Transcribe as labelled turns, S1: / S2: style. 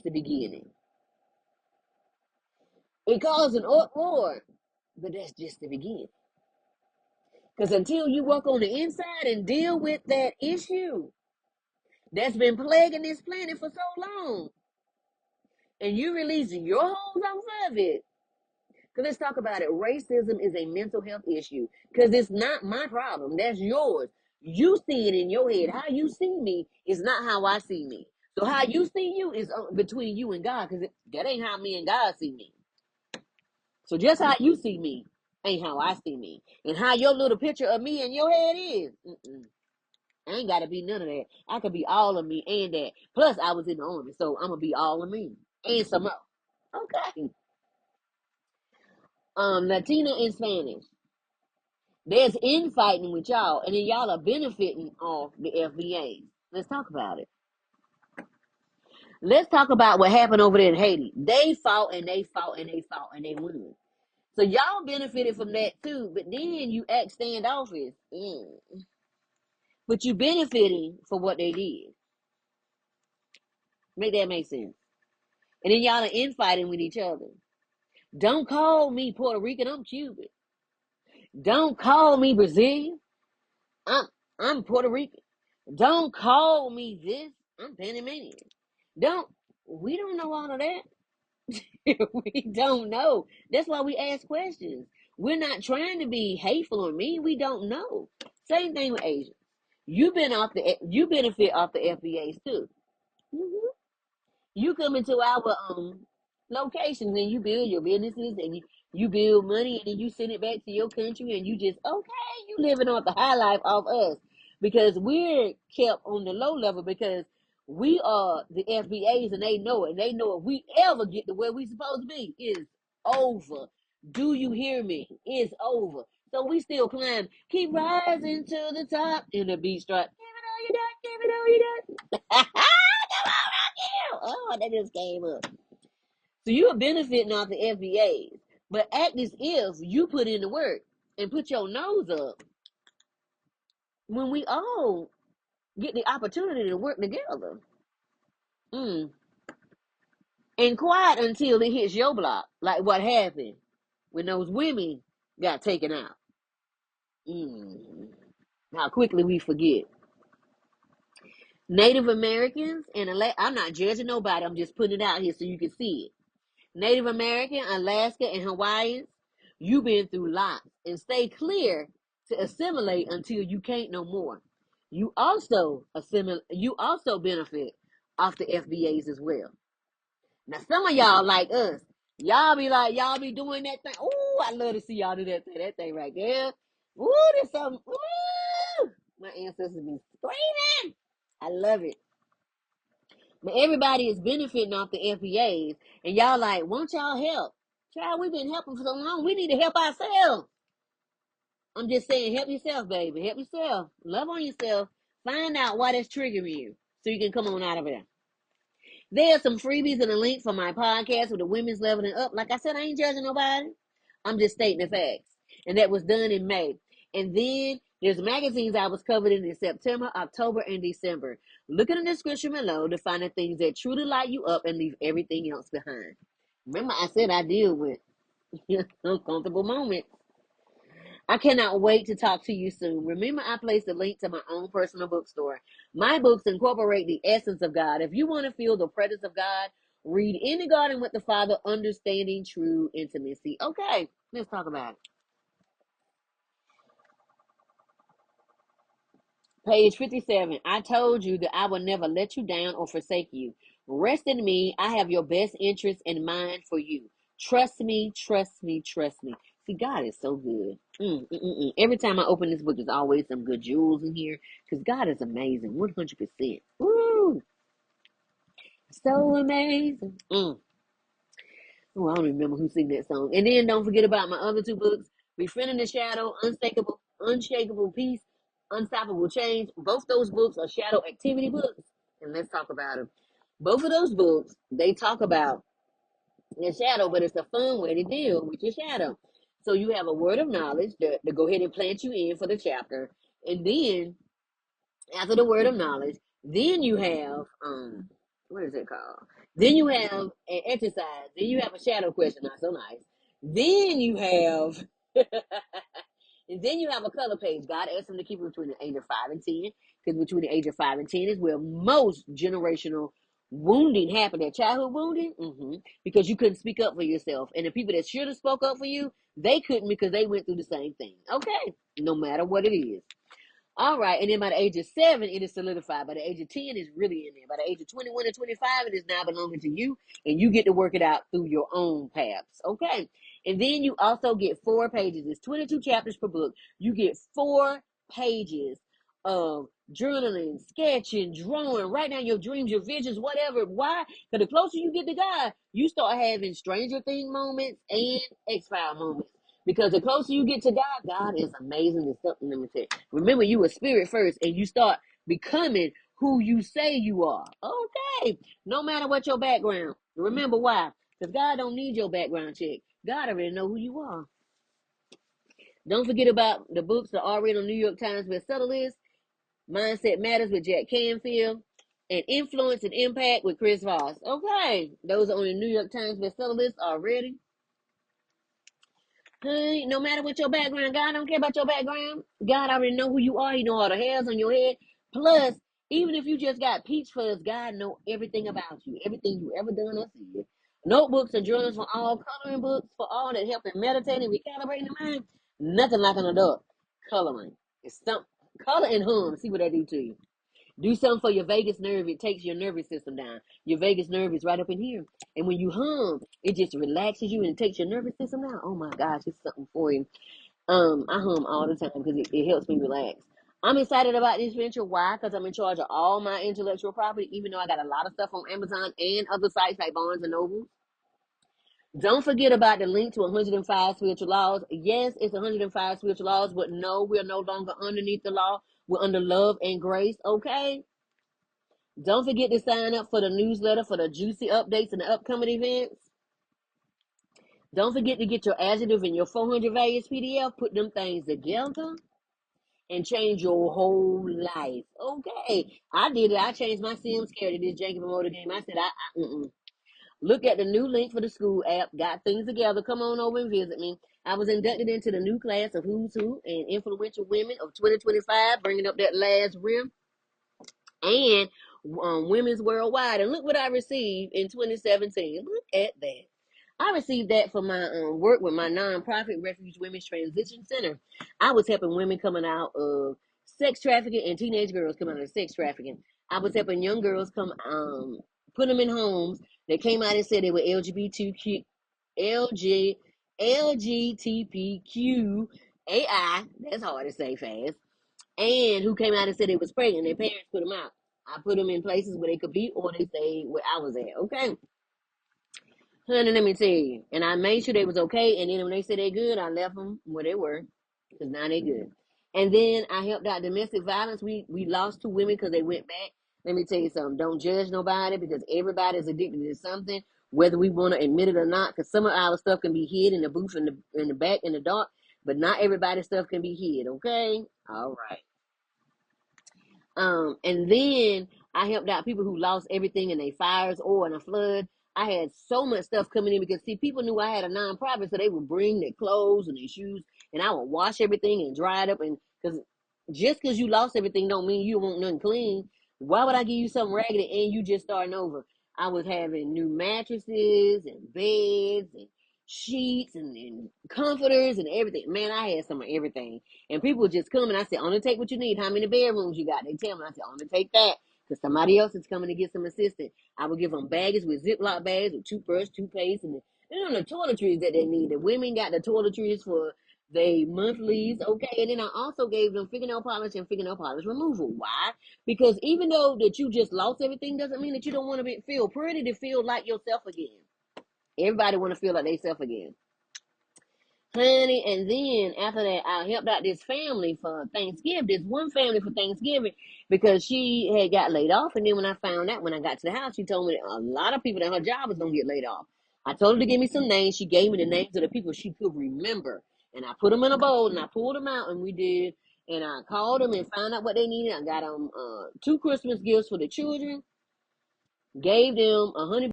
S1: the beginning. It caused an uproar, but that's just the beginning. Because until you work on the inside and deal with that issue that's been plaguing this planet for so long, and you releasing your hold off of it, because let's talk about it. Racism is a mental health issue because it's not my problem. That's yours. You see it in your head. How you see me is not how I see me. So how you see you is between you and God, because that ain't how me and God see me. So just how you see me ain't how I see me. And how your little picture of me in your head is, I ain't got to be none of that. I could be all of me and that. Plus, I was in the army, so I'm going to be all of me and some more. Okay. Latina and Spanish. There's infighting with y'all, and then y'all are benefiting off the FBAs. Let's talk about it. Let's talk about what happened over there in Haiti. They fought and they fought and they fought and they won. So y'all benefited from that too, but then you act standoffish. But you benefiting for what they did. Make that make sense. And then y'all are infighting with each other. Don't call me Puerto Rican, I'm Cuban. Don't call me Brazilian. I'm Puerto Rican. Don't call me this. I'm Panamanian. We don't know all of that. We don't know. That's why we ask questions. We're not trying to be hateful or mean. We don't know. Same thing with Asians. You benefit off the FBAs too. Mhm. You come into our locations and you build your businesses and you build money and then you send it back to your country and you just you living off the high life of us because we're kept on the low level because we are the FBAs and they know it. And they know if we ever get to where we supposed to be, it's over. Do you hear me? It's over. So we still climb, keep rising to the top in the beat strike. Give it all you got, give it all you got. Oh, that just came up. So you are benefiting off the FBAs, but act as if you put in the work and put your nose up when we all get the opportunity to work together. Mm. And quiet until it hits your block, like what happened when those women got taken out. How quickly we forget. Native Americans and I'm not judging nobody. I'm just putting it out here so you can see it. Native American, Alaska, and Hawaiians, you've been through lots and stay clear to assimilate until you can't no more. You also benefit off the FBAs as well. Now some of y'all like us, y'all be doing that thing. Ooh, I love to see y'all do that thing right there. Ooh, there's something. Ooh, my ancestors be screaming. I love it. But everybody is benefiting off the FBAs, and y'all like, won't y'all help? Child, we've been helping for so long. We need to help ourselves. I'm just saying, help yourself, baby. Help yourself. Love on yourself. Find out why that's triggering you, so you can come on out of there. There's some freebies and a link for my podcast with the women's leveling up. Like I said, I ain't judging nobody. I'm just stating the facts. And that was done in May. And then there's magazines I was covered in September, October, and December. Look in the description below to find the things that truly light you up and leave everything else behind. Remember, I said I deal with uncomfortable moments. I cannot wait to talk to you soon. Remember, I placed a link to my own personal bookstore. My books incorporate the essence of God. If you want to feel the presence of God, read In the Garden with the Father, Understanding True Intimacy. Okay, let's talk about it. Page 57. I told you that I will never let you down or forsake you. Rest in me. I have your best interest in mind for you. Trust me, trust me, trust me. See, God is so good. Every time I open this book, there's always some good jewels in here because God is amazing, 100%. Woo! So amazing. Oh, I don't remember who sang that song. And then don't forget about my other two books, Befriending the Shadow, Unshakable Peace, Unstoppable Change. Both those books are shadow activity books. And let's talk about them. Both of those books, they talk about your shadow, but it's a fun way to deal with your shadow. So you have a word of knowledge to go ahead and plant you in for the chapter. And then after the word of knowledge, then you have what is it called? Then you have an exercise. Then you have a shadow question. Not so nice. Then you have, and then you have a color page. God asked them to keep it between the age of 5 and 10, because between the age of 5 and 10 is where most generational wounding happened. That childhood wounding, because you couldn't speak up for yourself, and the people that should have spoke up for you, they couldn't because they went through the same thing. Okay, no matter what it is. All right, and then by the age of 7, it is solidified. By the age of 10, it's really in there. By the age of 21 and 25, it is now belonging to you, and you get to work it out through your own paths. Okay, and then you also get 4 pages. It's 22 chapters per book. You get 4 pages of journaling, sketching, drawing, write down your dreams, your visions, whatever. Why? Because the closer you get to God, you start having Stranger Thing moments and X-File moments. Because the closer you get to God, God is amazing. It's something, let me tell you. Remember, you were spirit first, and you start becoming who you say you are. Okay. No matter what your background. Remember why? Because God don't need your background check. God already know who you are. Don't forget about the books that are already on New York Times bestseller list. Mindset Matters with Jack Canfield, and Influence and Impact with Chris Voss. Okay. Those are on the New York Times bestseller list already. Hey, no matter what your background, God don't care about your background. God already know who you are. He know all the hairs on your head. Plus, even if you just got peach fuzz, God know everything about you, everything you ever done or said. Notebooks and journals for all, coloring books for all that help in meditating, recalibrating the mind. Nothing like an adult coloring. It's some color and hum. See what that do to you. Do something for your vagus nerve. It takes your nervous system down. Your vagus nerve is right up in here. And when you hum, it just relaxes you and it takes your nervous system down. Oh my gosh, it's something for you. I hum all the time because it helps me relax. I'm excited about this venture. Why? Because I'm in charge of all my intellectual property, even though I got a lot of stuff on Amazon and other sites like Barnes and Noble. Don't forget about the link to 105 spiritual laws. Yes, it's 105 spiritual laws, but no, we're no longer underneath the law. We're under love and grace, okay? Don't forget to sign up for the newsletter for the juicy updates and the upcoming events. Don't forget to get your adjective and your 400 values PDF. Put them things together and change your whole life. Okay, I did it. I changed my Sims character this janky promoter game. I said, Look at the new link for the school app. Got things together. Come on over and visit me. I was inducted into the new class of Who's Who and Influential Women of 2025, bringing up that last rim. And Women's Worldwide. And look what I received in 2017. Look at that. I received that for my work with my nonprofit, Refuge Women's Transition Center. I was helping women coming out of sex trafficking and teenage girls coming out of sex trafficking. I was helping young girls put them in homes that came out and said they were LGBTQ, LG, LGBTQAI. That's hard to say fast, and who came out and said they was pregnant. Their parents put them out. I put them in places where they could be, or they stayed where I was at. Okay, honey, let me tell you. And I made sure they was okay. And then when they said they good, I left them where they were, because now they good. And then I helped out domestic violence. We lost 2 women because they went back. Let me tell you something. Don't judge nobody, because everybody's addicted to something, whether we want to admit it or not. Because some of our stuff can be hid in the booth, in the back, in the dark. But not everybody's stuff can be hid. Okay, all right. And then I helped out people who lost everything in their fires or in a flood. I had so much stuff coming in because, see, people knew I had a nonprofit, so they would bring their clothes and their shoes, and I would wash everything and dry it up. And because just because you lost everything don't mean you want nothing clean. Why would I give you something raggedy and you just starting over? I was having new mattresses and beds and sheets and comforters and everything. Man, I had some of everything. And people would just come and I said, only take what you need. How many bedrooms you got? They tell me. I said, only take that, because somebody else is coming to get some assistance. I would give them bags with Ziploc bags with toothbrush, toothpaste, and the toiletries that they need. The women got the toiletries for they monthlies, okay? And then I also gave them fingernail polish and fingernail polish removal. Why? Because even though that you just lost everything doesn't mean that you don't want to feel pretty, to feel like yourself again. Everybody want to feel like they self again. Honey, and then after that, I helped out this family for Thanksgiving, this one family for Thanksgiving, because she had got laid off. And then when I found out, when I got to the house, she told me that a lot of people that her job was going to get laid off. I told her to give me some names. She gave me the names of the people she could remember. And I put them in a bowl and I pulled them out, and we did. And I called them and found out what they needed. I got them 2 Christmas gifts for the children. gave them 100